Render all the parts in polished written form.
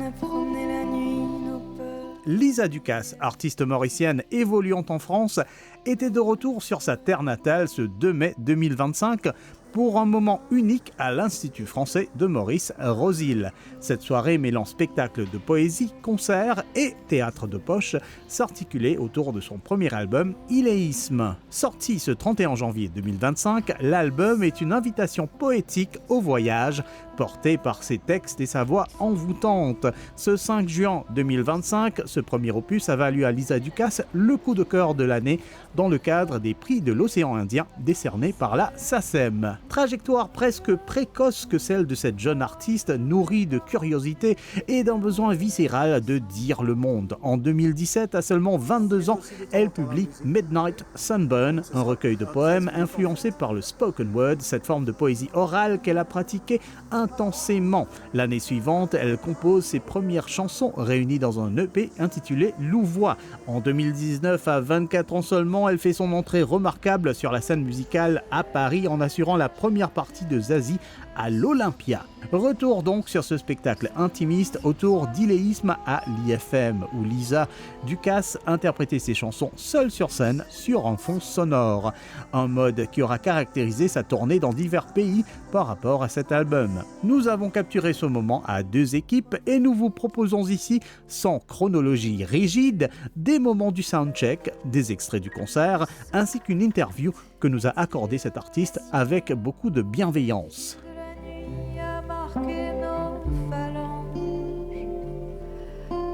a promené la nuit nos peurs. Lisa Ducasse, artiste mauricienne évoluant en France, était de retour sur sa terre natale ce 2 mai 2025 pour un moment unique à l'Institut français de Maurice Rosil. Cette soirée mêlant spectacle de poésie, concert et théâtre de poche s'articulait autour de son premier album Iléisme. Sorti ce 31 janvier 2025, l'album est une invitation poétique au voyage porté par ses textes et sa voix envoûtante. Ce 5 juin 2025, ce premier opus a valu à Lisa Ducasse le coup de cœur de l'année dans le cadre des prix de l'océan Indien décernés par la SACEM. Trajectoire presque précoce que celle de cette jeune artiste, nourrie de curiosité et d'un besoin viscéral de dire le monde. En 2017, à seulement 22 ans, elle publie Midnight Sunburn, un recueil de poèmes influencé par le spoken word, cette forme de poésie orale qu'elle a pratiquée intensément. L'année suivante, elle compose ses premières chansons réunies dans un EP intitulé Louvois. En 2019, à 24 ans seulement, elle fait son entrée remarquable sur la scène musicale à Paris en assurant la première partie de Zazie à l'Olympia. Retour donc sur ce spectacle intimiste autour d'Iléisme à l'IFM, où Lisa Ducasse interprétait ses chansons seule sur scène sur un fond sonore. Un mode qui aura caractérisé sa tournée dans divers pays par rapport à cet album. Nous avons capturé ce moment à 2 équipes et nous vous proposons ici, sans chronologie rigide, des moments du soundcheck, des extraits du concert, ainsi qu'une interview que nous a accordé cet artiste avec beaucoup de bienveillance. Nuit a marqué nos phalanges.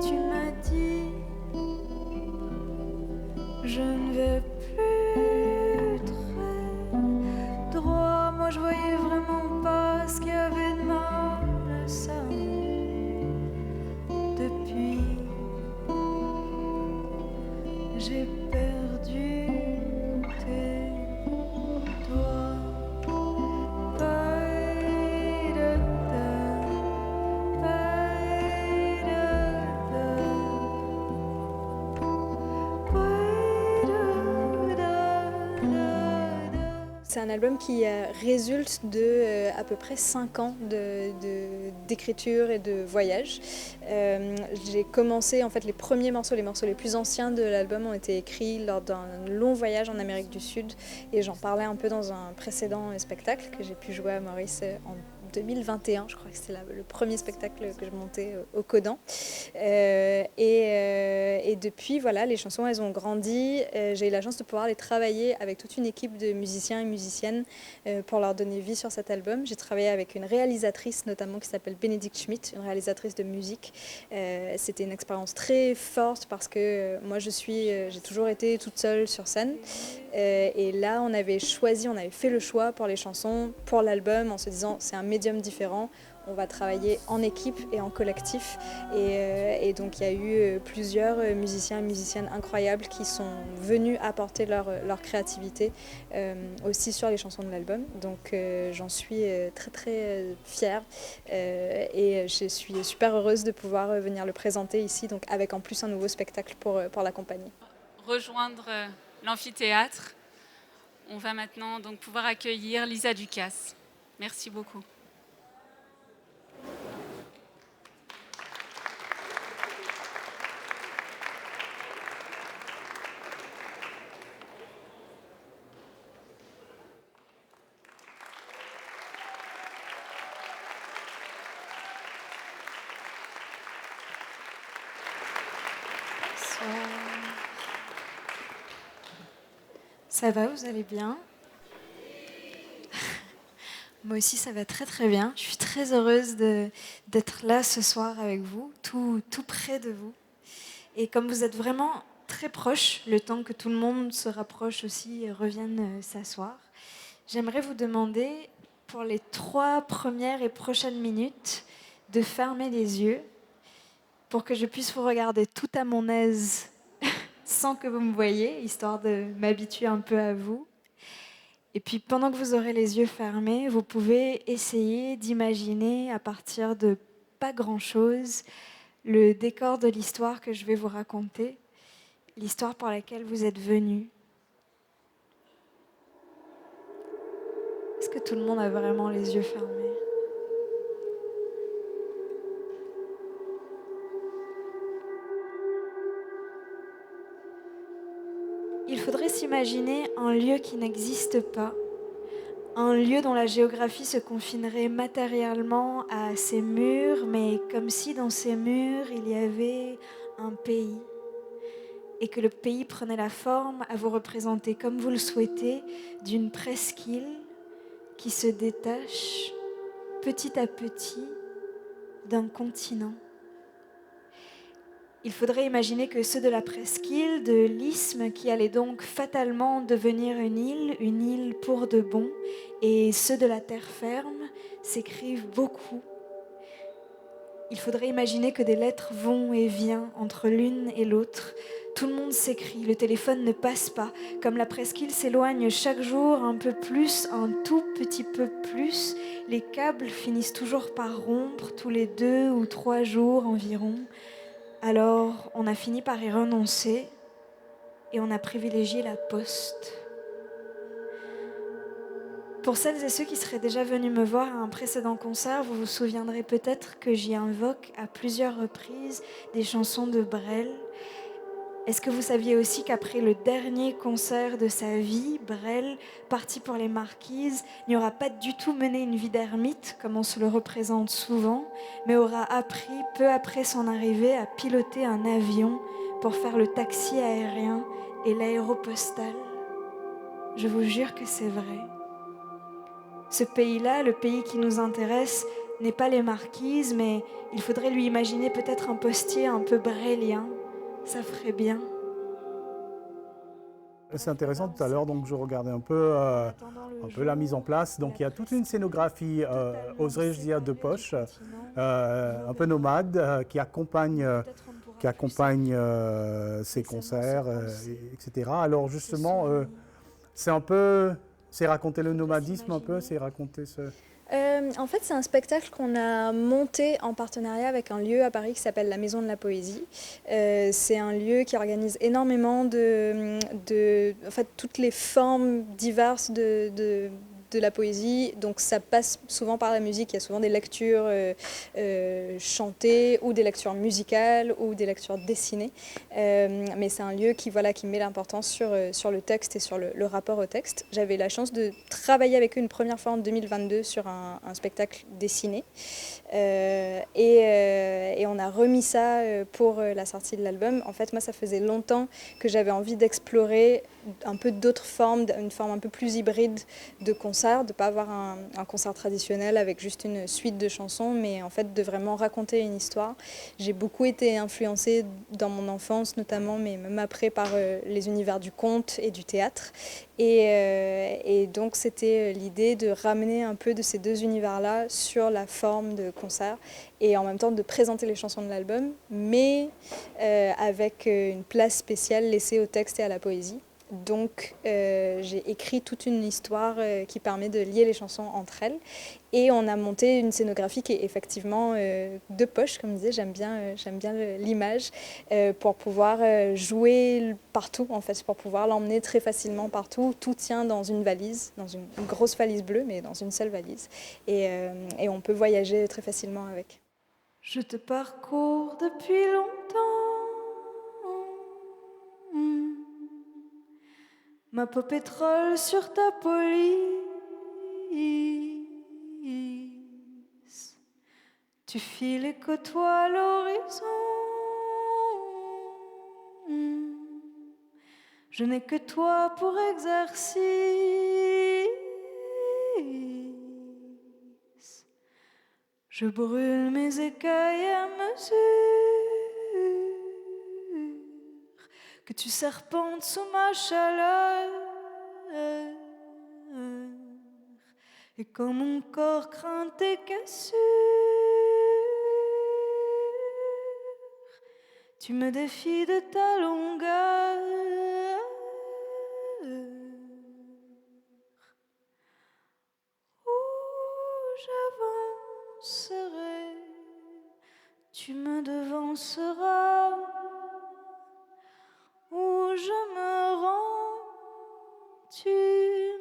Tu m'as dit, je ne vais plus très droit. Moi je voyais vraiment pas ce qu'il y avait de mal à ça. Depuis, j'ai perdu tes doigts. C'est un album qui résulte de à peu près 5 ans d'écriture et de voyage. J'ai commencé, en fait, les premiers morceaux, les morceaux les plus anciens de l'album ont été écrits lors d'un long voyage en Amérique du Sud et j'en parlais un peu dans un précédent spectacle que j'ai pu jouer à Maurice en 2021, je crois que c'était le premier spectacle que je montais au Codan. Et depuis, voilà, les chansons, elles ont grandi. J'ai eu la chance de pouvoir les travailler avec toute une équipe de musiciens et musiciennes pour leur donner vie sur cet album. J'ai travaillé avec une réalisatrice notamment qui s'appelle Bénédicte Schmitt, une réalisatrice de musique. C'était une expérience très forte parce que moi, j'ai toujours été toute seule sur scène. Et là, on avait fait le choix pour les chansons, pour l'album, en se disant c'est un médium différent, on va travailler en équipe et en collectif. Et donc il y a eu plusieurs musiciens et musiciennes incroyables qui sont venus apporter leur créativité aussi sur les chansons de l'album. Donc j'en suis très très fière et je suis super heureuse de pouvoir venir le présenter ici, donc avec en plus un nouveau spectacle pour l'accompagner. Rejoindre l'amphithéâtre. On va maintenant donc pouvoir accueillir Lisa Ducasse. Merci beaucoup. Ça va, vous allez bien? Moi aussi, ça va très très bien. Je suis très heureuse d'être là ce soir avec vous, tout près de vous. Et comme vous êtes vraiment très proches, le temps que tout le monde se rapproche aussi et revienne s'asseoir, j'aimerais vous demander, pour les 3 premières et prochaines minutes, de fermer les yeux pour que je puisse vous regarder tout à mon aise sans que vous me voyiez, histoire de m'habituer un peu à vous. Et puis pendant que vous aurez les yeux fermés, vous pouvez essayer d'imaginer à partir de pas grand-chose le décor de l'histoire que je vais vous raconter, l'histoire pour laquelle vous êtes venus. Est-ce que tout le monde a vraiment les yeux fermés ? il faudrait s'imaginer un lieu qui n'existe pas, un lieu dont la géographie se confinerait matériellement à ses murs, mais comme si dans ces murs il y avait un pays, et que le pays prenait la forme, à vous représenter comme vous le souhaitez, d'une presqu'île qui se détache petit à petit d'un continent. Il faudrait imaginer que ceux de la presqu'île, de l'isthme, qui allait donc fatalement devenir une île pour de bon, et ceux de la terre ferme s'écrivent beaucoup. Il faudrait imaginer que des lettres vont et viennent entre l'une et l'autre. Tout le monde s'écrit, le téléphone ne passe pas. Comme la presqu'île s'éloigne chaque jour un peu plus, un tout petit peu plus, les câbles finissent toujours par rompre tous les 2 ou 3 jours environ. Alors, on a fini par y renoncer et on a privilégié la poste. Pour celles et ceux qui seraient déjà venus me voir à un précédent concert, vous vous souviendrez peut-être que j'y invoque à plusieurs reprises des chansons de Brel. Est-ce que vous saviez aussi qu'après le dernier concert de sa vie, Brel, parti pour les Marquises, n'y aura pas du tout mené une vie d'ermite, comme on se le représente souvent, mais aura appris, peu après son arrivée, à piloter un avion pour faire le taxi aérien et l'aéropostale? Je vous jure que c'est vrai. Ce pays-là, le pays qui nous intéresse, n'est pas les Marquises, mais il faudrait lui imaginer peut-être un postier un peu brélien. Ça ferait bien. C'est intéressant, tout à l'heure, donc je regardais un peu la mise en place. Donc il y a toute une scénographie, oserais-je dire, de poche, un peu nomade, qui accompagne ces concerts, etc. Alors justement, c'est raconter le nomadisme un peu, c'est raconter ce... En fait, c'est un spectacle qu'on a monté en partenariat avec un lieu à Paris qui s'appelle la Maison de la Poésie. C'est un lieu qui organise énormément en fait, toutes les formes diverses de la poésie. Donc ça passe souvent par la musique. Il y a souvent des lectures chantées ou des lectures musicales ou des lectures dessinées. Mais c'est un lieu qui met l'importance sur le texte et sur le rapport au texte. J'avais la chance de travailler avec eux une première fois en 2022 sur un spectacle dessiné. Et on a remis ça pour la sortie de l'album. En fait, moi, ça faisait longtemps que j'avais envie d'explorer un peu d'autres formes, une forme un peu plus hybride de concert, de ne pas avoir un concert traditionnel avec juste une suite de chansons, mais en fait de vraiment raconter une histoire. J'ai beaucoup été influencée dans mon enfance notamment, mais même après par les univers du conte et du théâtre. Et donc c'était l'idée de ramener un peu de ces deux univers-là sur la forme de concert et en même temps de présenter les chansons de l'album, mais avec une place spéciale laissée au texte et à la poésie. Donc j'ai écrit toute une histoire qui permet de lier les chansons entre elles et on a monté une scénographie qui est effectivement de poche, comme je disais, j'aime bien l'image pour pouvoir jouer partout en fait, pour pouvoir l'emmener très facilement partout. Tout tient dans une valise, dans une grosse valise bleue mais dans une seule valise et on peut voyager très facilement avec. Je te parcours depuis longtemps. Ma peau pétrole sur ta police. Tu files et côtoies l'horizon. Je n'ai que toi pour exercice. Je brûle mes écailles à mesure que tu serpentes sous ma chaleur. Et quand mon corps craint tes cassures, tu me défies de ta longueur. Où j'avancerai, tu me devanceras. Où je me rends, tu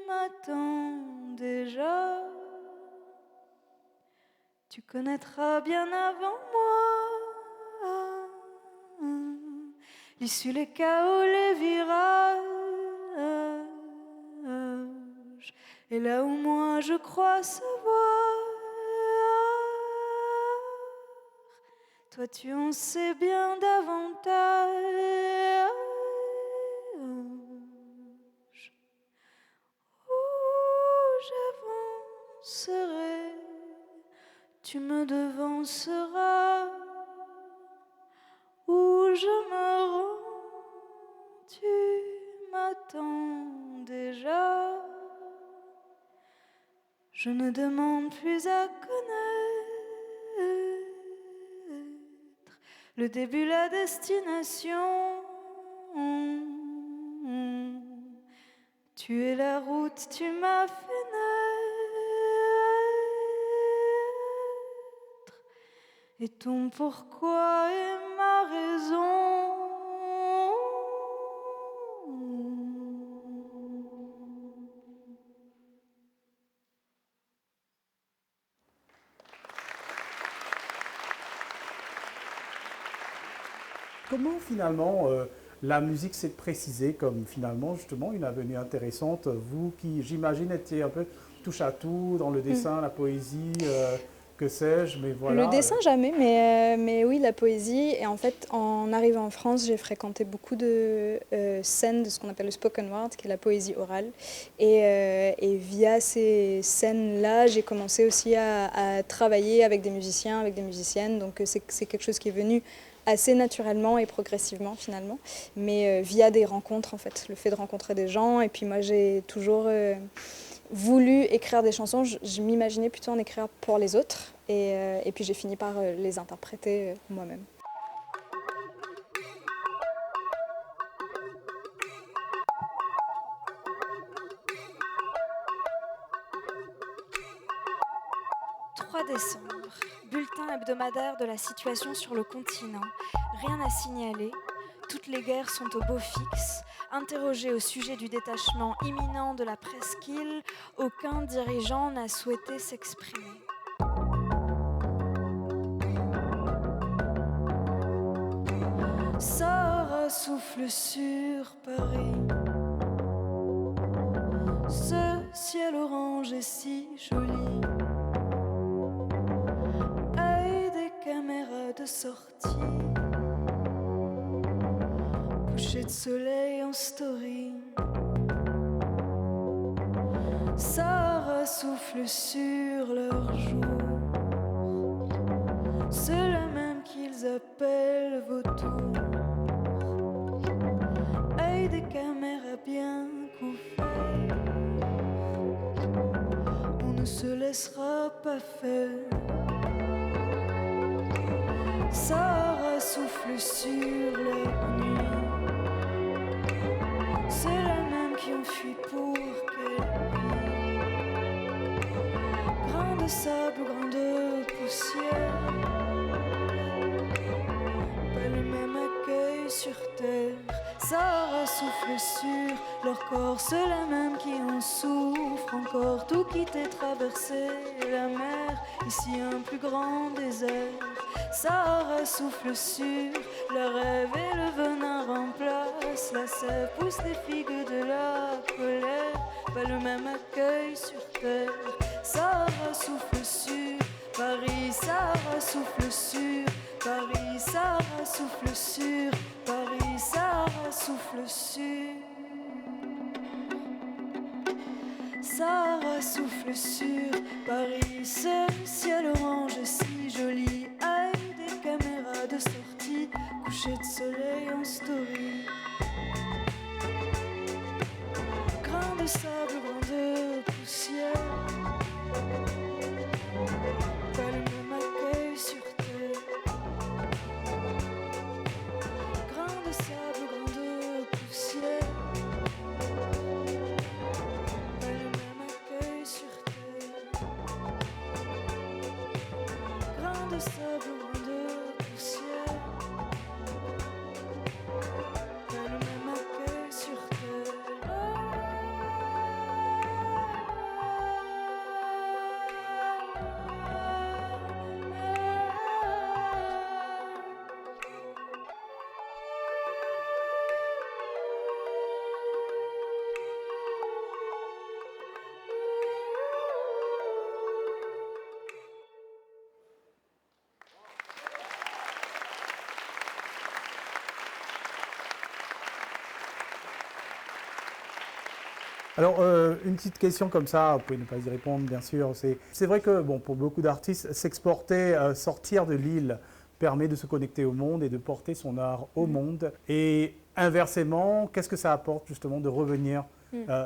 m'attends déjà. Tu connaîtras bien avant moi l'issue, les chaos, les virages. Et là où moi je crois savoir, toi tu en sais bien davantage. Où j'avancerai, tu me devanceras. Où je me rends, tu m'attends déjà. Je ne demande plus à connaître le début, la destination. Tu es la route, tu m'as fait naître. Et ton pourquoi est ma raison. Comment finalement la musique s'est précisée comme finalement justement une avenue intéressante, vous qui j'imagine étiez un peu touche à tout dans le dessin, la poésie, que sais-je, mais voilà. Le dessin, jamais, mais oui, la poésie. Et en fait, en arrivant en France, j'ai fréquenté beaucoup de scènes de ce qu'on appelle le spoken word, qui est la poésie orale. Et via ces scènes-là, j'ai commencé aussi à travailler avec des musiciens, avec des musiciennes. Donc c'est quelque chose qui est venu assez naturellement et progressivement finalement, mais via des rencontres en fait, le fait de rencontrer des gens. Et puis moi, j'ai toujours voulu écrire des chansons, je m'imaginais plutôt en écrire pour les autres, et puis j'ai fini par les interpréter moi-même. « 3 décembre, bulletin hebdomadaire de la situation sur le continent. Rien à signaler. Toutes les guerres sont au beau fixe. Interrogé au sujet du détachement imminent de la presqu'île, aucun dirigeant n'a souhaité s'exprimer. Sarah souffle sur Paris. Ce ciel orange est si joli. Aïe, des caméras de sortie. Coucher de soleil en story. Sarah souffle sur leurs jours. Ceux-là même qu'ils appellent vautours. Aïe, des caméras bien couvertes. On ne se laissera pas faire. Sarah souffle sur leur nuit. Ceux-là même qui ont fui pour qu'elle vit. Grain de sable, grain de poussière. Pas le même accueil sur terre. Sarah souffle sur leur corps. Ceux-là même qui en souffrent encore. Tout quitter, traverser la mer. Ici un plus grand désert. Sarah souffle sur le rêve et le venin remplace la sève, pousse les figues de la colère, pas le même accueil sur terre. Sarah souffle sur Paris, Sarah souffle sur Paris, Sarah souffle sur Paris, Sarah souffle sur. Sarah souffle sur Paris, ce ciel orange si joli. Aïe, des caméras de sortie, coucher de soleil en story. Grain de sable, grain de poussière. Pas le même accueil sur terre. Grain de sable, grain de poussière. Grain Alors, une petite question comme ça, vous pouvez ne pas y répondre, bien sûr. C'est vrai que bon, pour beaucoup d'artistes, s'exporter, sortir de l'île permet de se connecter au monde et de porter son art au monde. Et inversement, qu'est-ce que ça apporte justement de revenir euh,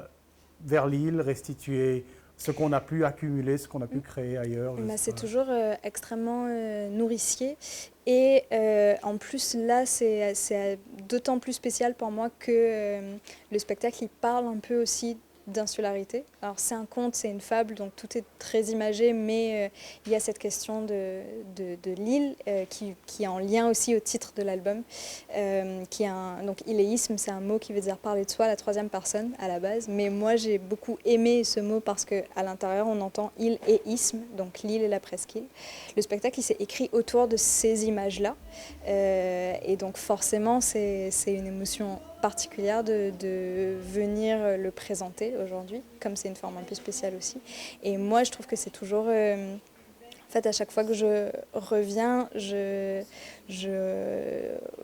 vers l'île, restituer ce qu'on a pu accumuler, ce qu'on a pu créer ailleurs? C'est toujours extrêmement nourricier. Et en plus, là, c'est d'autant plus spécial pour moi que le spectacle, il parle un peu aussi d'insularité. Alors c'est un conte, c'est une fable, donc tout est très imagé, mais il y a cette question de l'île qui est en lien aussi au titre de l'album. Donc iléisme, c'est un mot qui veut dire parler de soi à la troisième personne à la base, mais moi j'ai beaucoup aimé ce mot parce qu'à l'intérieur on entend île et isme, donc l'île et la presqu'île. Le spectacle il s'est écrit autour de ces images-là, et donc forcément c'est une émotion particulière de venir le présenter aujourd'hui, comme c'est une forme un peu spéciale aussi. Et moi, je trouve que c'est toujours... en fait, à chaque fois que je reviens, je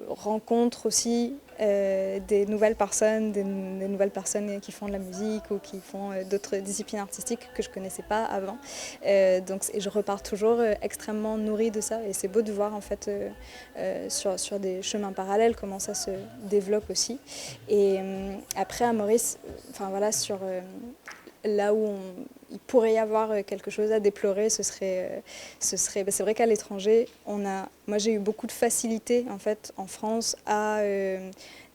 rencontre aussi des nouvelles personnes, des nouvelles personnes qui font de la musique ou qui font d'autres disciplines artistiques que je ne connaissais pas avant. Et je repars toujours extrêmement nourrie de ça. Et c'est beau de voir en fait sur des chemins parallèles comment ça se développe aussi. Et après à Maurice, enfin voilà, sur là où il pourrait y avoir quelque chose à déplorer, c'est vrai qu'à l'étranger, moi j'ai eu beaucoup de facilité en fait en France à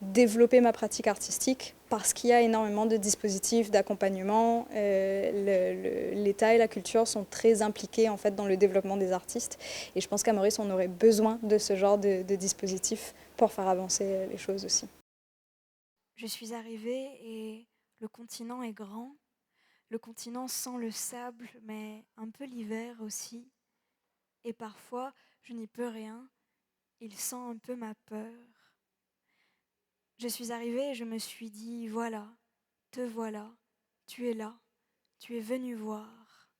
développer ma pratique artistique parce qu'il y a énormément de dispositifs d'accompagnement. L'État et la culture sont très impliqués en fait dans le développement des artistes. Et je pense qu'à Maurice, on aurait besoin de ce genre de dispositifs pour faire avancer les choses aussi. Je suis arrivée et le continent est grand. Le continent sent le sable, mais un peu l'hiver aussi. Et parfois, je n'y peux rien. Il sent un peu ma peur. Je suis arrivée et je me suis dit, voilà, te voilà, tu es là, tu es venu voir.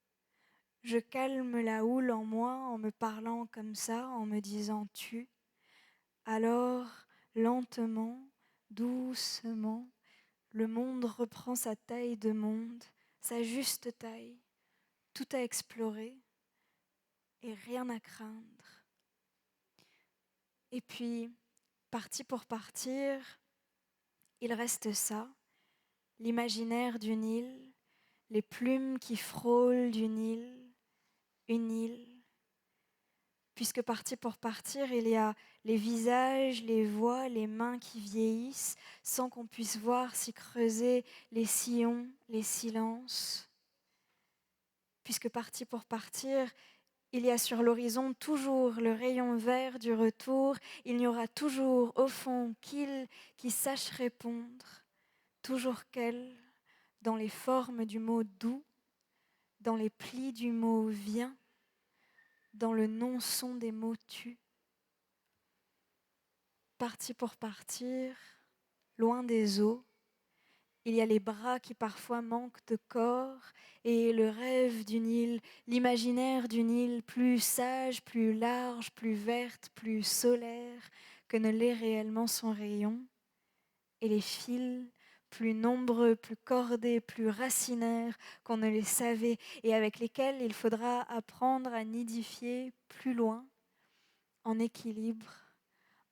Je calme la houle en moi en me parlant comme ça, en me disant tu. Alors, lentement, doucement, le monde reprend sa taille de monde, sa juste taille, tout à explorer et rien à craindre. Et puis, parti pour partir, il reste ça, l'imaginaire d'une île, les plumes qui frôlent d'une île, une île. Puisque parti pour partir, il y a les visages, les voix, les mains qui vieillissent, sans qu'on puisse voir s'y creuser les sillons, les silences. Puisque parti pour partir, il y a sur l'horizon toujours le rayon vert du retour, il n'y aura toujours au fond qu'il qui sache répondre, toujours qu'elle, dans les formes du mot doux, dans les plis du mot viens, dans le non-son des mots tu. Parti pour partir, loin des eaux, il y a les bras qui parfois manquent de corps et le rêve d'une île, l'imaginaire d'une île plus sage, plus large, plus verte, plus solaire que ne l'est réellement son rayon. Et les fils plus nombreux, plus cordés, plus racinaires qu'on ne les savait et avec lesquels il faudra apprendre à nidifier plus loin, en équilibre,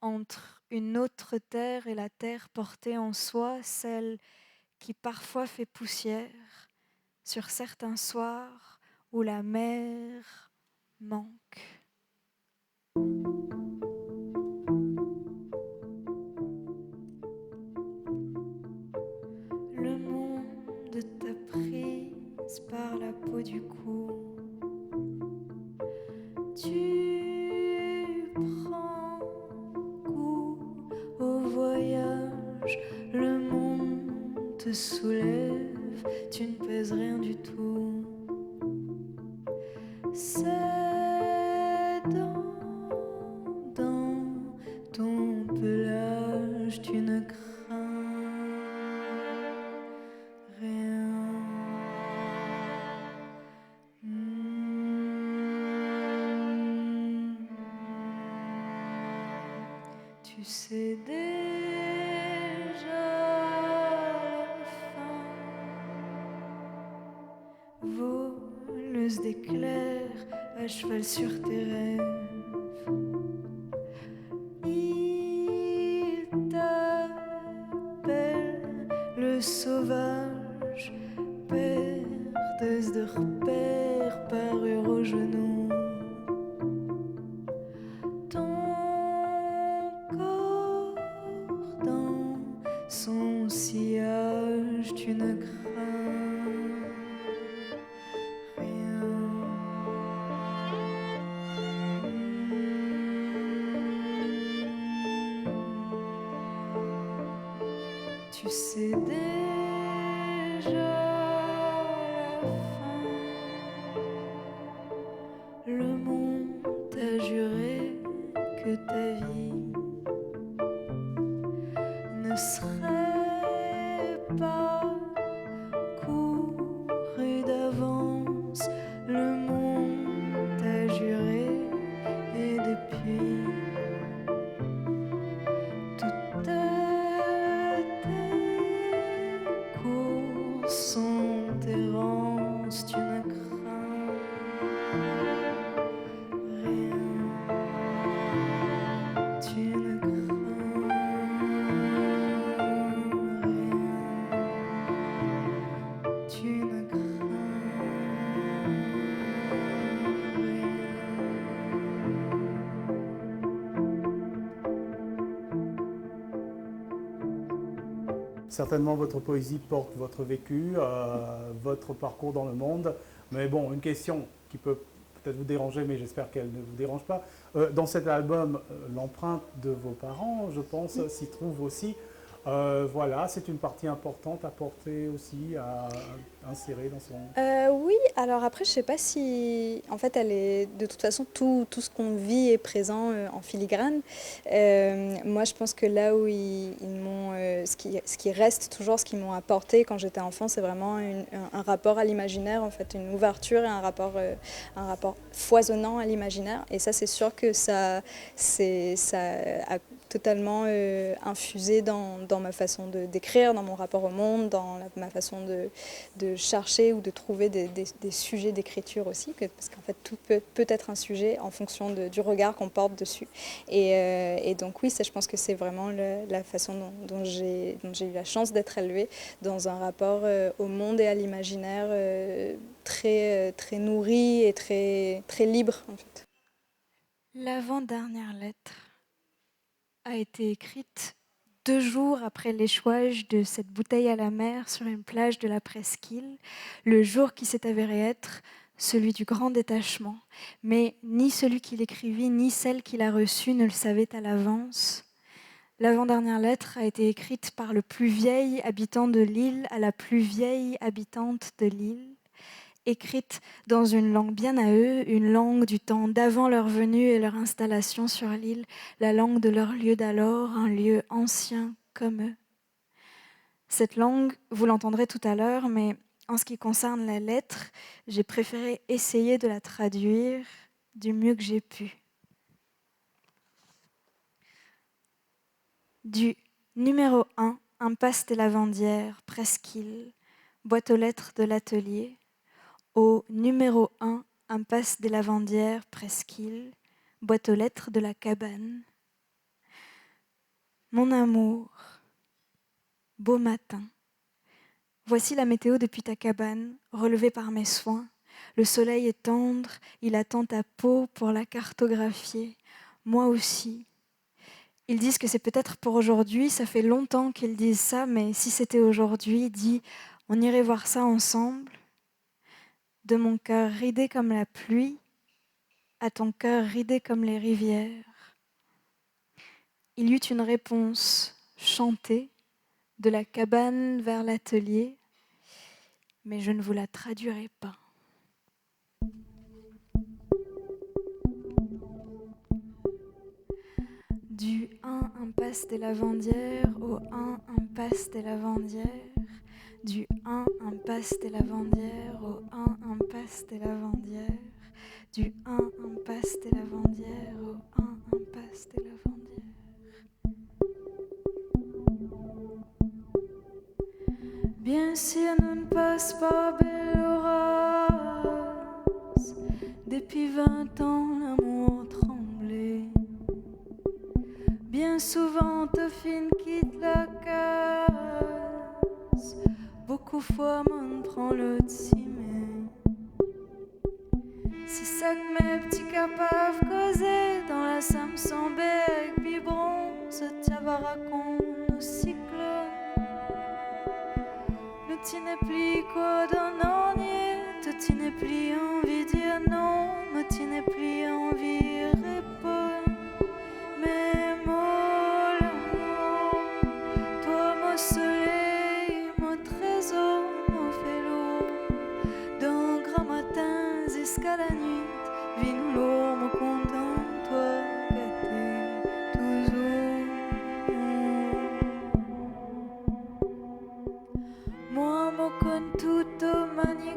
entre une autre terre et la terre portée en soi, celle qui parfois fait poussière sur certains soirs où la mer manque. Le monde t'a prise par la peau du cou. Tu prends goût au voyage, le monde te soulève, tu ne pèses rien du tout. C'est dans ton pelage, tu ne crains rien. Tu sais déjà la fin voleuse d'éclairs à cheval sur tes rêves. Il t'appelle le sauvage, perdeuse de repères, parure aux genoux. Ton corps dans son sillage, tu ne crains rien. Tu sais déjà la fin. Le monde t'a juré que ta vie ne serait pas courue d'avance. Le monde t'a juré et depuis toutes tes courses sont errances. Tu ne crains rien. Tu ne crains rien. Tu ne crains Certainement, votre poésie porte votre vécu, votre parcours dans le monde. Mais bon, une question qui peut peut-être vous déranger, mais j'espère qu'elle ne vous dérange pas. Dans cet album, l'empreinte de vos parents, je pense, s'y trouve aussi. Voilà, c'est une partie importante à porter aussi, à insérer dans son... Oui, alors après, je sais pas si... En fait, elle est... De toute façon, tout ce qu'on vit est présent en filigrane. Moi, je pense que là où ils m'ont... ce qui reste toujours, ce qu'ils m'ont apporté quand j'étais enfant, c'est vraiment un rapport à l'imaginaire, en fait, une ouverture et un rapport foisonnant à l'imaginaire. Et ça, c'est sûr que ça a totalement infusé dans ma façon d'écrire, dans mon rapport au monde, dans ma façon de chercher ou de trouver des sujets d'écriture aussi, parce qu'en fait tout peut être un sujet en fonction du regard qu'on porte dessus. Et donc oui, ça, je pense que c'est vraiment la façon dont j'ai eu la chance d'être élevée, dans un rapport au monde et à l'imaginaire très nourri et très libre en fait. L'avant-dernière lettre a été écrite 2 jours après l'échouage de cette bouteille à la mer sur une plage de la presqu'île, le jour qui s'est avéré être celui du grand détachement. Mais ni celui qui l'écrivit, ni celle qui l'a reçue ne le savaient à l'avance. L'avant-dernière lettre a été écrite par le plus vieil habitant de l'île à la plus vieille habitante de l'île, écrite dans une langue bien à eux, une langue du temps d'avant leur venue et leur installation sur l'île, la langue de leur lieu d'alors, un lieu ancien comme eux. Cette langue, vous l'entendrez tout à l'heure, mais en ce qui concerne la lettre, j'ai préféré essayer de la traduire du mieux que j'ai pu. Du numéro 1, impasse des Lavandières, presqu'île, boîte aux lettres de l'atelier, au numéro 1, impasse des Lavandières, presqu'île, boîte aux lettres de la cabane. Mon amour, beau matin. Voici la météo depuis ta cabane, relevée par mes soins. Le soleil est tendre, il attend ta peau pour la cartographier. Moi aussi. Ils disent que c'est peut-être pour aujourd'hui, ça fait longtemps qu'ils disent ça, mais si c'était aujourd'hui, dis, on irait voir ça ensemble. De mon cœur ridé comme la pluie, à ton cœur ridé comme les rivières. Il y eut une réponse chantée de la cabane vers l'atelier, mais je ne vous la traduirai pas. Du 1 impasse des Lavandières au 1 impasse des Lavandières. Du 1 impasse des Lavandières au 1 impasse des Lavandières. Du 1 impasse des Lavandières au 1 impasse des Lavandières. Bien sûr, nous ne passe pas belle orage. Depuis 20 ans, l'amour tremblait. Bien souvent, Tophine quitte la case. Beaucoup fois, mon prend le cimé. C'est ça que mes petits capables causaient dans la Samson avec biberon. Ce tiava raconte nos cyclones. Le ti n'est plus qu'au d'un tout ti n'est plus envie dire non, me ti n'est plus envie répondre. Mais mon amour, toi mon soleil, mon trésor, mon vélo, d'un grand matin jusqu'à la nuit, vine l'eau, mon content, toi gâté toujours. Moi, mon con tout au manigance,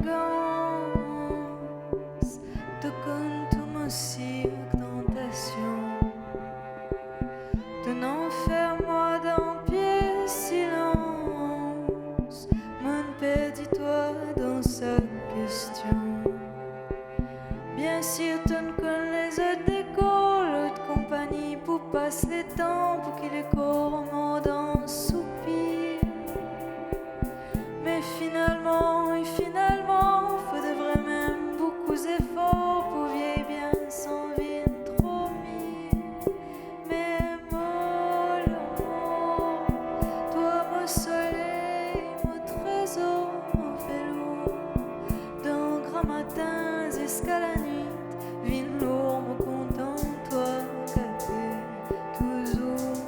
te con tout mon cirque tentation. De n'en faire moi d'un pied silence, mon père dis-toi dans sa question. Bien sûr, tu ne connais les autres d'école, l'autre compagnie pour passer les temps, pour qu'il est corps dans soupir. Mais finalement, faut de vrai même beaucoup d'efforts pour vieillir bien sans vie trop mis. Mais mon amour, toi mon soleil, mon trésor, mon vélo, d'un grand matin jusqu'à la nuit, vine lourd, mon content, toi gâté toujours.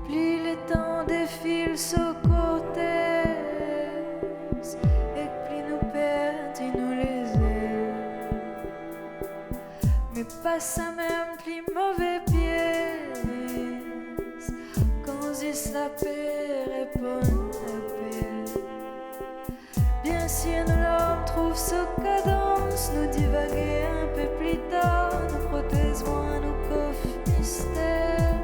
Plus le temps défile sur côté, et plus nous perdons les ailes. Mais pas ça même plus mauvais pièce, quand il s'appelle répond appel. Bien sûr, nous l'homme trouve ce cadence, nous divaguer un peu plus tard, nous prothèses moins nos coffres mystères.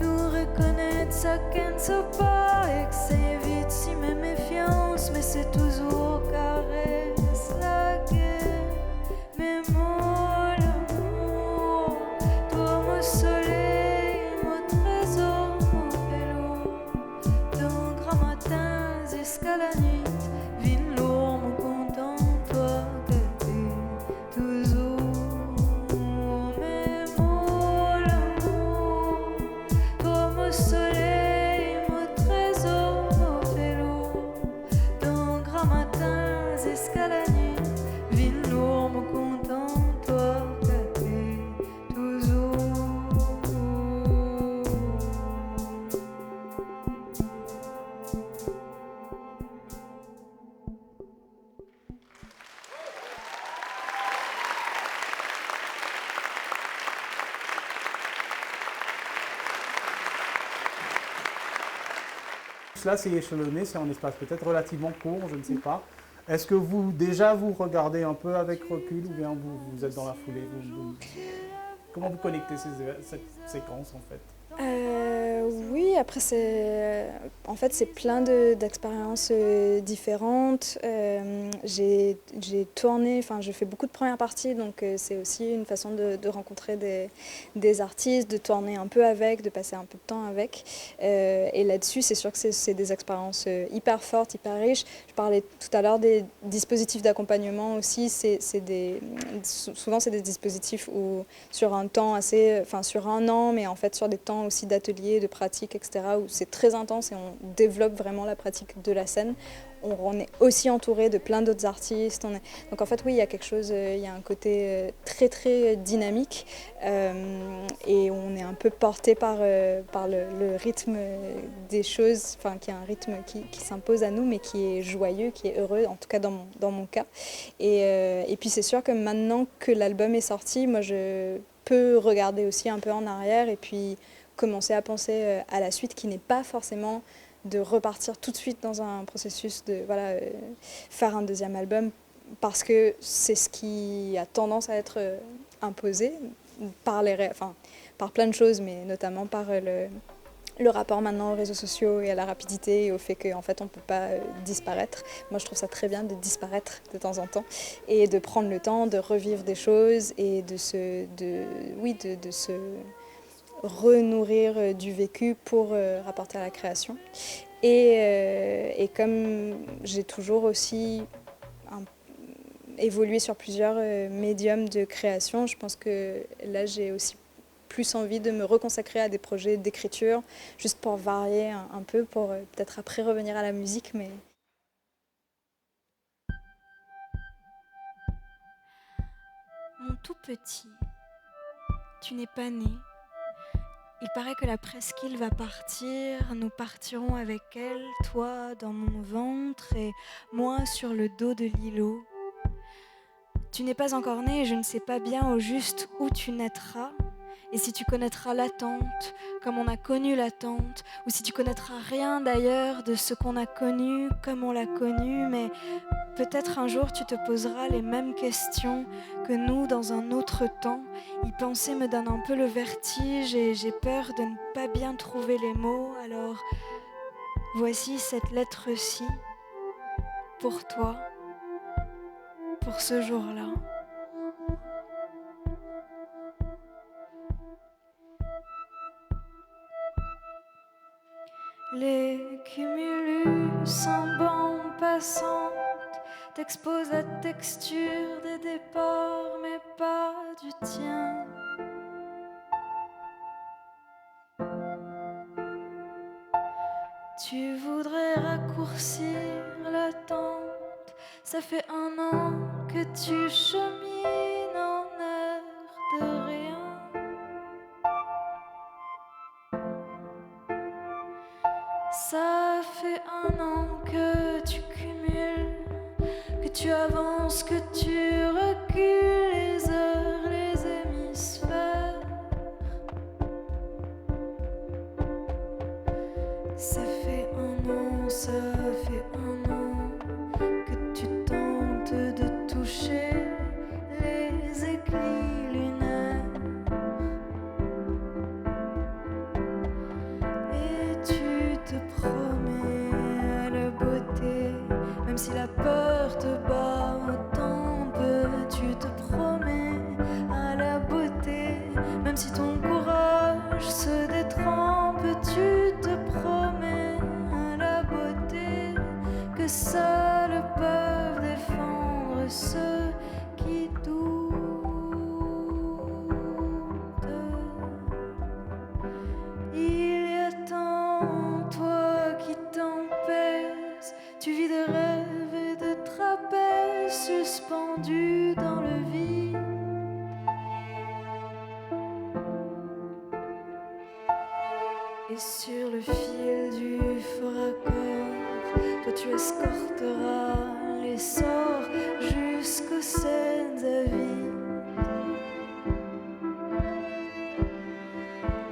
Nous reconnaître ça qu'elle ne sait pas et que ça évite si même méfiance, mais c'est toujours caresse la guerre. Mais mon amour, toi mon soleil, mon trésor, mon vélo, d'un grand matin jusqu'à la nuit, vine lourd, mon content, toi gâté toujours. Mais mon amour, toi mon soleil, mon trésor, mon vélo, d'un grand matin jusqu'à la nuit, vine lourd, mon content, toi gâté toujours. Cela, c'est échelonné, c'est en espace peut-être relativement court, je ne sais pas. Est-ce que vous regardez un peu avec recul ou bien vous êtes dans la foulée Comment vous connectez cette séquence en fait? Oui, après c'est plein d'expériences différentes. J'ai tourné, je fais beaucoup de premières parties, donc c'est aussi une façon de rencontrer des artistes, de tourner un peu avec, de passer un peu de temps avec. Et là-dessus, c'est sûr que c'est des expériences hyper fortes, hyper riches. Je parlais tout à l'heure des dispositifs d'accompagnement aussi. Souvent, c'est des dispositifs où sur un temps sur un an, mais en fait sur des temps aussi d'ateliers, de pratiques, etc., où c'est très intense et on développe vraiment la pratique de la scène. On est aussi entouré de plein d'autres artistes. Donc en fait, oui, il y a quelque chose, il y a un côté très très dynamique et on est un peu porté par le rythme des choses, qui est un rythme qui s'impose à nous, mais qui est joyeux, qui est heureux, en tout cas dans mon cas. Et puis c'est sûr que maintenant que l'album est sorti, moi je peux regarder aussi un peu en arrière et puis commencer à penser à la suite, qui n'est pas forcément de repartir tout de suite dans un processus de faire un deuxième album, parce que c'est ce qui a tendance à être imposé par plein de choses, mais notamment par le rapport maintenant aux réseaux sociaux et à la rapidité et au fait qu'en fait on ne peut pas disparaître. Moi je trouve ça très bien de disparaître de temps en temps et de prendre le temps de revivre des choses et de se renourrir du vécu pour rapporter à la création. Et comme j'ai toujours aussi évolué sur plusieurs médiums de création, je pense que là j'ai aussi plus envie de me reconsacrer à des projets d'écriture, juste pour varier un peu, pour peut-être après revenir à la musique. Mais... Mon tout petit, tu n'es pas né. Il paraît que la presqu'île va partir, nous partirons avec elle, toi dans mon ventre et moi sur le dos de l'îlot. Tu n'es pas encore né et je ne sais pas bien au juste où tu naîtras. Et si tu connaîtras l'attente, comme on a connu l'attente, ou si tu connaîtras rien d'ailleurs de ce qu'on a connu, comme on l'a connu, mais peut-être un jour tu te poseras les mêmes questions que nous dans un autre temps. Y penser me donne un peu le vertige et j'ai peur de ne pas bien trouver les mots. Alors voici cette lettre-ci pour toi, pour ce jour-là. Les cumulus en bande passante t'exposent la texture des départs, mais pas du tien. Tu voudrais raccourcir l'attente, ça fait 1 an que tu chemines en air de rien. Ça fait 1 an que tu cumules, que tu avances, que tu recules les heures, les hémisphères. Ça fait 1 an, ça fait 1 an que tu tentes de toucher les éclats lunaires. Et tu te promets à la beauté, même si la peur te bat autant peu. Tu te promets à la beauté, même si ton courage se détrempe. Tu te promets à la beauté que seuls peuvent défendre ceux qui doutent. Il y a tant, toi qui t'empêches, tu vis de rêves et de trapèzes suspendus dans le vide. Et sur le fil du fort accord, toi tu escorteras les sorts jusqu'aux scènes à vide.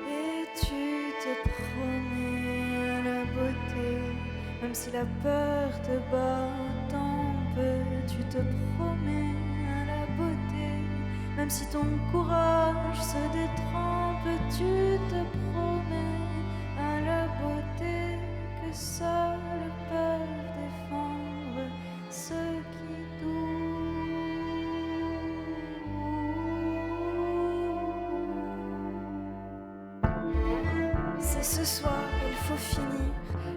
Et tu te promets à la beauté, même si la peur te bat autant peu. Tu te promets à la beauté, même si ton courage se détrempe. Tu te promets à la beauté que seuls peuvent défendre ceux qui doutent. C'est ce soir, il faut finir.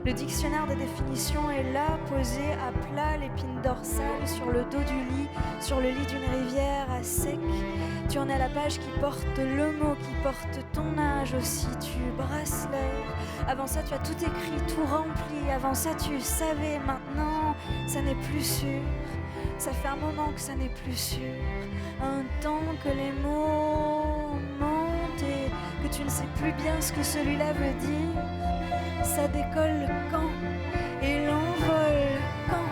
Le dictionnaire des définitions est là, posé à plat, l'épine dorsale sur le dos du lit, sur le lit d'une rivière à sec. Tu en es à la page qui porte le mot, qui porte ton âge aussi, tu brasses l'heure. Avant ça, tu as tout écrit, tout rempli. Avant ça, tu savais, maintenant, ça n'est plus sûr. Ça fait un moment que ça n'est plus sûr. Un temps que les mots montent et que tu ne sais plus bien ce que celui-là veut dire. Ça décolle quand et l'envole quand.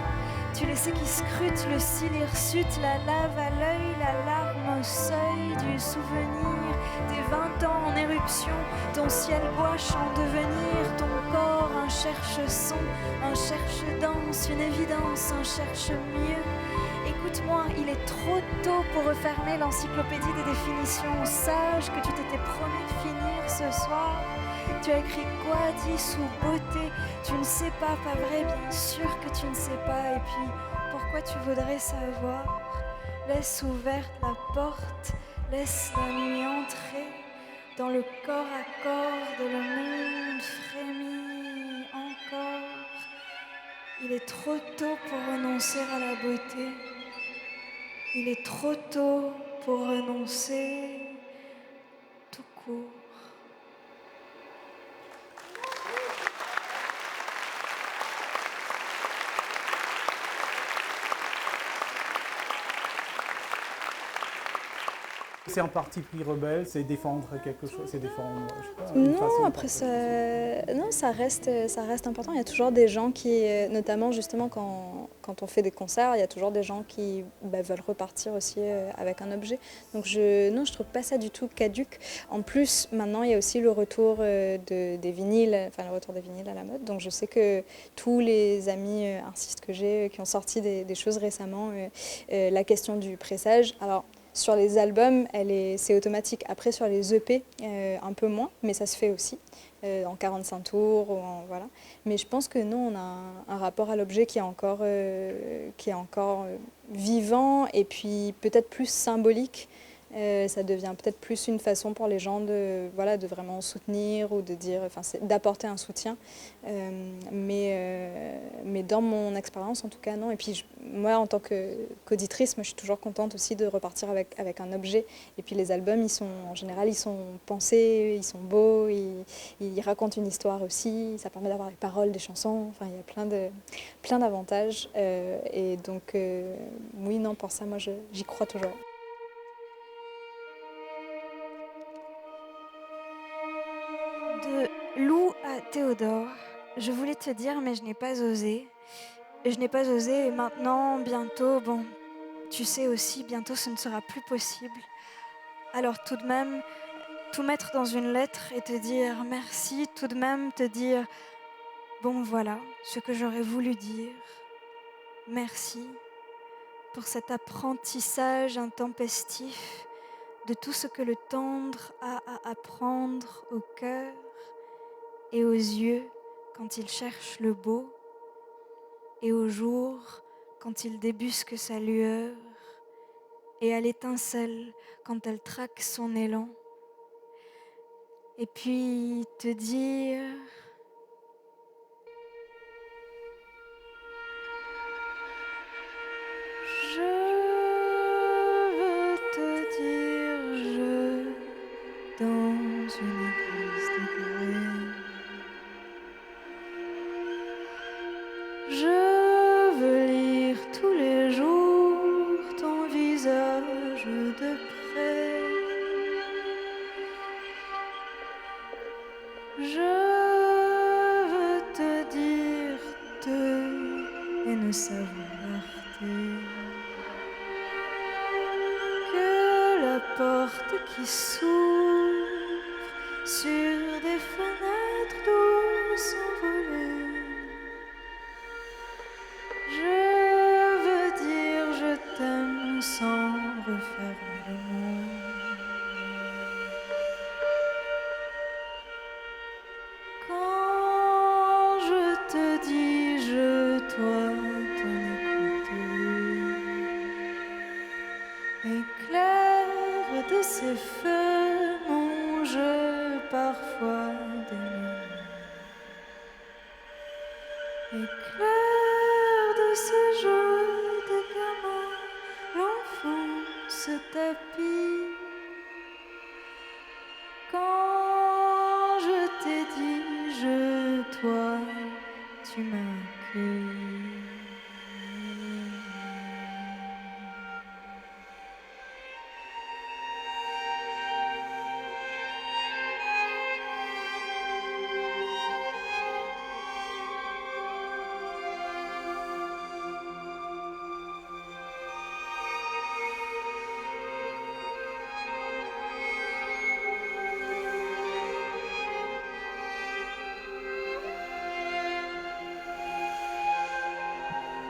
Tu le sais qui scrute, le cil hirsute, la lave à l'œil, la larme au seuil du souvenir. Tes 20 ans en éruption, ton ciel gouache en devenir, ton corps un cherche-son, un cherche-danse, une évidence, un cherche-mieux. Écoute-moi, il est trop tôt pour refermer l'encyclopédie des définitions sages que tu t'étais promis de finir ce soir. Tu as écrit quoi, dit sous beauté? Tu ne sais pas vrai, bien sûr que tu ne sais pas. Et puis, pourquoi tu voudrais savoir? Laisse ouverte la porte, laisse la nuit entrer. Dans le corps à corps de le monde frémit encore. Il est trop tôt pour renoncer à la beauté. Il est trop tôt pour renoncer tout court. C'est un parti pris rebelle, c'est défendre quelque chose, c'est défendre, je sais pas, une façon Non, de après penser. non, ça reste important. Il y a toujours des gens qui, notamment justement quand on fait des concerts, il y a toujours des gens qui veulent repartir aussi avec un objet. Donc non, je trouve pas ça du tout caduc. En plus, maintenant, il y a aussi le retour des vinyles, enfin le retour des vinyles à la mode. Donc je sais que tous les amis artistes que j'ai qui ont sorti des choses récemment, la question du pressage. Alors, sur les albums, c'est automatique. Après, sur les EP, un peu moins, mais ça se fait aussi, en 45 tours. Voilà. Mais je pense que nous, on a un rapport à l'objet qui est encore vivant et puis peut-être plus symbolique. Ça devient peut-être plus une façon pour les gens de vraiment soutenir ou de dire, d'apporter un soutien. Mais dans mon expérience, en tout cas, non. Et puis moi, en tant qu'auditrice, moi, je suis toujours contente aussi de repartir avec un objet. Et puis les albums, en général, ils sont pensés, ils sont beaux, ils racontent une histoire aussi. Ça permet d'avoir les paroles des chansons. Enfin, il y a plein d'avantages. Et donc, oui, non, pour ça, moi, j'y crois toujours. De Lou à Théodore, je voulais te dire, mais je n'ai pas osé. Je n'ai pas osé et maintenant, bientôt, bon, tu sais aussi, bientôt ce ne sera plus possible. Alors tout de même, tout mettre dans une lettre et te dire merci, tout de même te dire, bon voilà, ce que j'aurais voulu dire. Merci pour cet apprentissage intempestif de tout ce que le tendre a à apprendre au cœur et aux yeux quand il cherche le beau, et au jour quand il débusque sa lueur, et à l'étincelle quand elle traque son élan. Et puis te dire je veux te dire dans une église de grès. Je veux lire tous les jours ton visage de près. Je veux te dire et ne savoir que la porte qui s'ouvre sur des fenêtres d'eau s'envoler. Je veux dire je t'aime sans refermer le monde. Quand je te dis je dois t'en écouter, éclaire de ces feux mon jeu parfois d'aimer. Éclair de ce jeu de gamin, l'enfant se tapit. Quand je t'ai dit toi, tu m'as accueilli.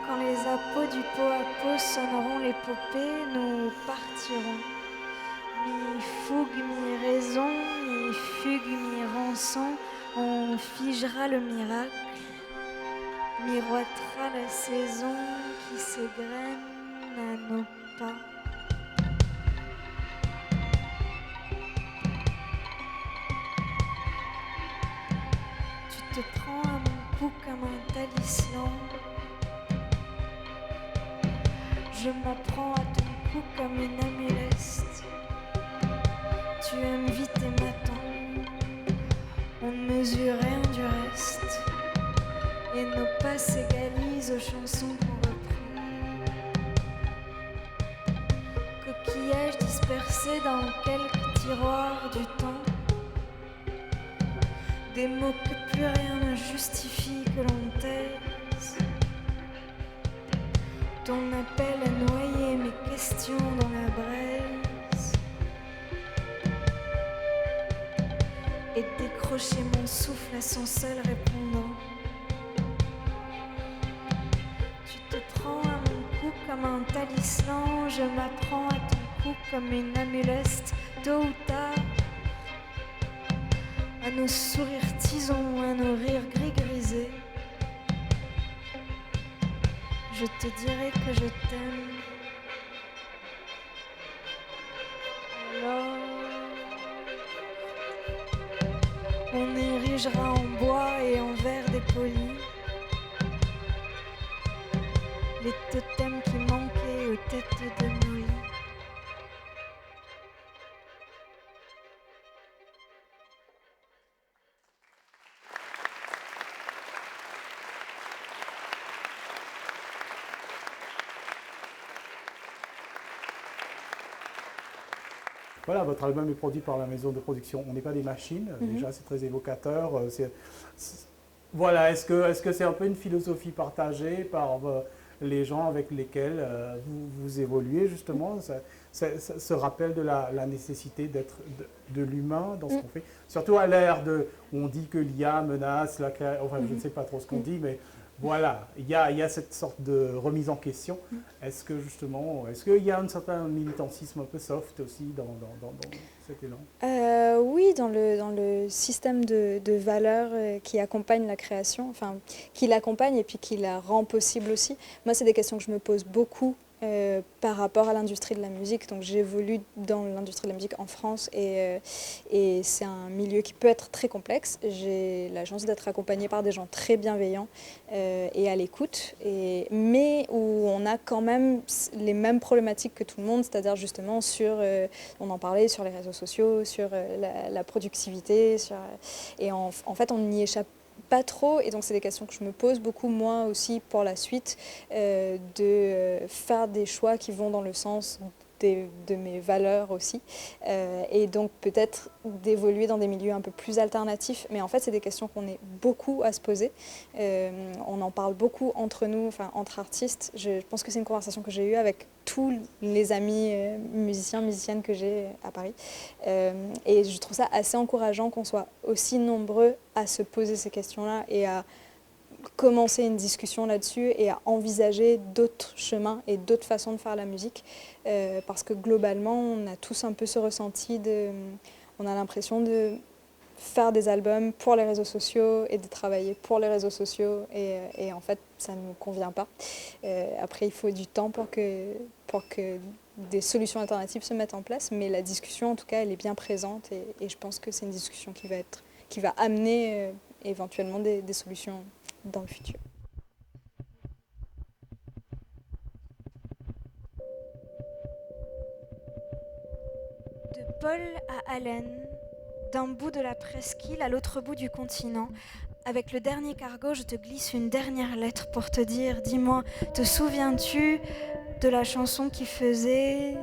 Quand les appos du pot à pot sonneront l'épopée, nous partirons. Ni fougue, ni raison, ni fugue, ni rançon, on figera le miracle, miroitera la saison qui s'égrène à nos pas. Tu te prends à mon cou comme un talisman. Je m'apprends à ton cou comme une amuleste. Tu aimes vite et m'attends. On ne mesure rien du reste. Et nos pas s'égalisent aux chansons qu'on reprend. Coquillages dispersés dans quelques tiroirs du temps. Des mots que plus rien ne justifie que l'on taise. Ton appel a noyé mes questions dans la braise et décroché mon souffle à son seul répondant. Tu te prends à mon cou comme un talisman, je m'apprends à ton cou comme une amuleste. Tôt ou tard, à nos sourires tisons, à nos rires gris-grisés, je te dirai que je t'aime. Alors, on érigera en bois et en verre dépoli les totems qui manquaient aux têtes de Moïse. Voilà, votre album est produit par la maison de production On n'est pas des machines. Déjà, c'est très évocateur. Voilà, est-ce que c'est un peu une philosophie partagée par les gens avec lesquels vous évoluez, justement, ce rappel de la nécessité d'être de l'humain dans ce qu'on fait, surtout à l'ère où on dit que l'IA menace la création, enfin, je ne sais pas trop ce qu'on dit, mais voilà, il y a cette sorte de remise en question. Est-ce qu'il y a un certain militantisme un peu soft aussi dans cet élan? Oui, dans le système de valeurs qui accompagne la création, enfin, qui l'accompagne et puis qui la rend possible aussi. Moi, c'est des questions que je me pose beaucoup par rapport à l'industrie de la musique. Donc j'évolue dans l'industrie de la musique en France et c'est un milieu qui peut être très complexe. J'ai la chance d'être accompagnée par des gens très bienveillants et à l'écoute, mais où on a quand même les mêmes problématiques que tout le monde, c'est-à-dire justement sur, on en parlait, sur les réseaux sociaux, sur la productivité, et en fait on n'y échappe pas trop, et donc c'est des questions que je me pose beaucoup moi aussi pour la suite, de faire des choix qui vont dans le sens de mes valeurs aussi, et donc peut-être d'évoluer dans des milieux un peu plus alternatifs, mais en fait c'est des questions qu'on est beaucoup à se poser, on en parle beaucoup entre nous, enfin entre artistes. Je pense que c'est une conversation que j'ai eue avec tous les amis musiciennes que j'ai à Paris, et je trouve ça assez encourageant qu'on soit aussi nombreux à se poser ces questions-là et à commencer une discussion là-dessus et à envisager d'autres chemins et d'autres façons de faire la musique, parce que globalement on a tous un peu ce ressenti on a l'impression de faire des albums pour les réseaux sociaux et de travailler pour les réseaux sociaux, et en fait ça ne nous convient pas. Après il faut du temps pour que des solutions alternatives se mettent en place, mais la discussion en tout cas elle est bien présente, et je pense que c'est une discussion qui va amener éventuellement des solutions dans le futur. De Paul à Allen, d'un bout de la presqu'île à l'autre bout du continent, avec le dernier cargo, je te glisse une dernière lettre pour te dire, dis-moi, te souviens-tu de la chanson qui faisait...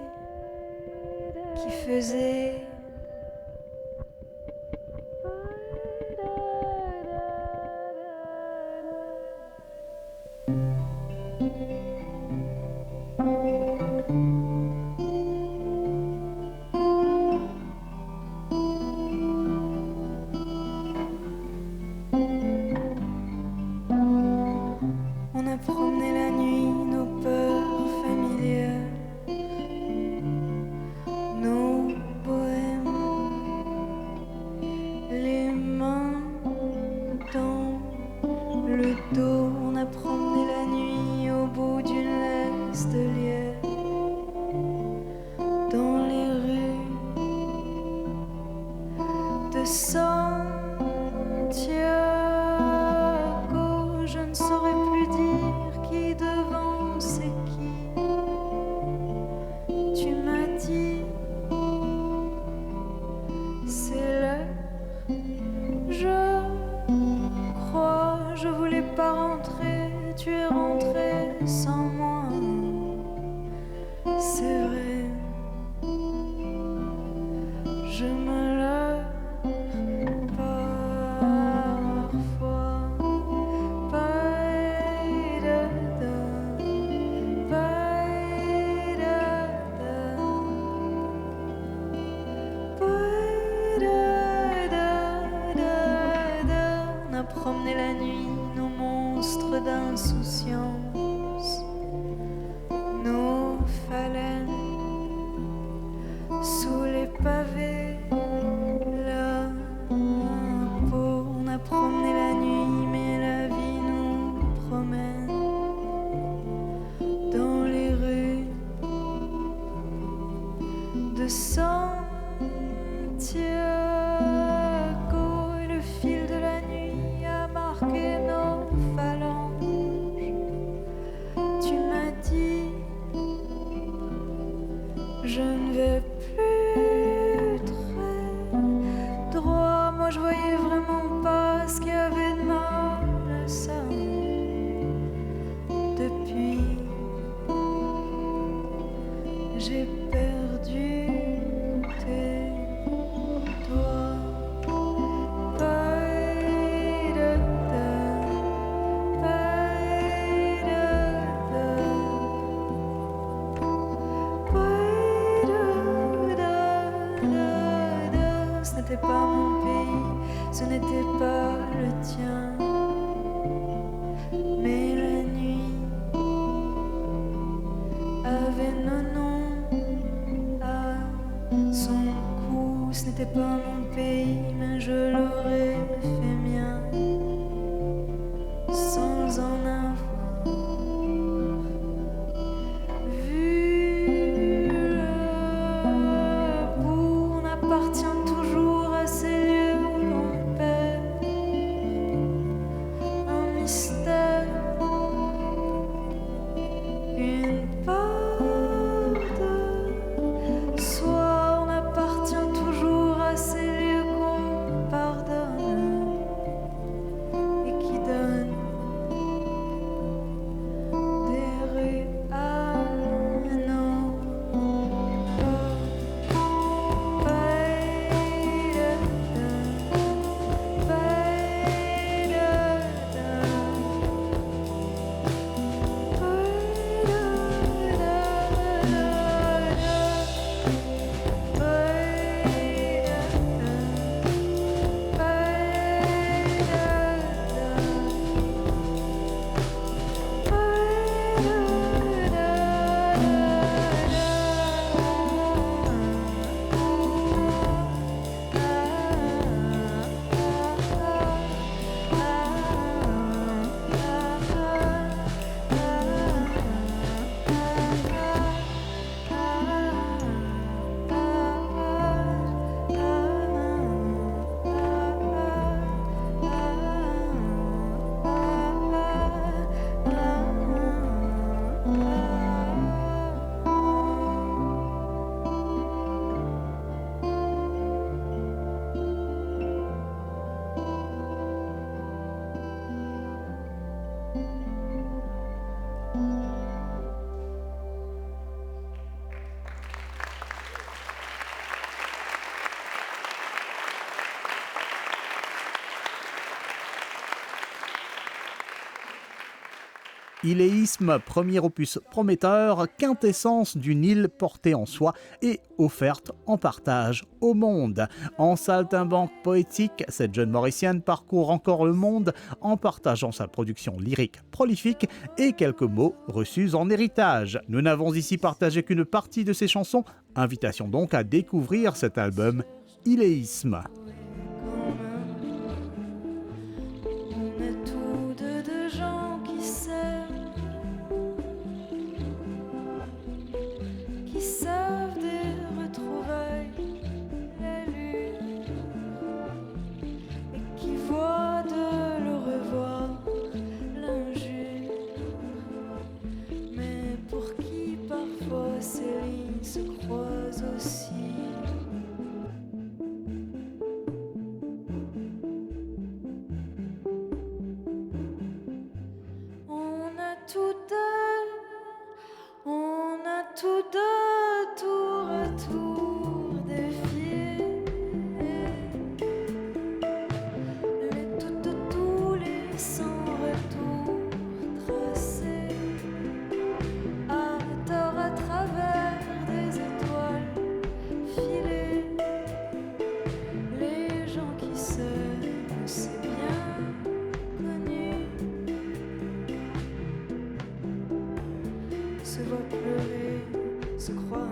On a promené la nuit nos peurs familières, nos Santiago, je ne saurais plus dire qui devant c'est qui. Tu m'as dit, c'est l'heure. Je crois, je voulais pas rentrer, tu es rentré sans moi. C'est vrai, je me leurre parfois. Païdada, païdada, païdada. On a promené la nuit nos monstres d'insouciance, nos phalènes sous les pavés, la peau. On a promené la nuit, mais la vie nous promène dans les rues de Santiago. Et le fil de la nuit a marqué nos phalanges. Tu m'as dit, je ne vais plus très droit. Moi je voyais vraiment pas ce qu'il y avait de mal à ça. Depuis, j'ai perdu tes doigts. Païdada, païdada, païdada. Ce n'était pas mon pays, ce n'était pas le tien, mais la nuit avait nos noms à son cou. Ce n'était pas mon pays, mais je l'aurais fait mien sans en avoir vu le bout. On appartient toujours à ces lieux où l'on perd un mystère, une part de soi. On appartient toujours à ces lieux qu'on pardonne et qui donnent des rues à nos pas. Païdada, Iléisme, premier opus prometteur, quintessence d'une île portée en soi et offerte en partage au monde. En saltimbanque poétique, cette jeune Mauricienne parcourt encore le monde en partageant sa production lyrique prolifique et quelques mots reçus en héritage. Nous n'avons ici partagé qu'une partie de ses chansons, invitation donc à découvrir cet album Iléisme. On est tous deux gens qui s'aiment, qui savent des retrouvailles, l'allure se voit pleurer, se croit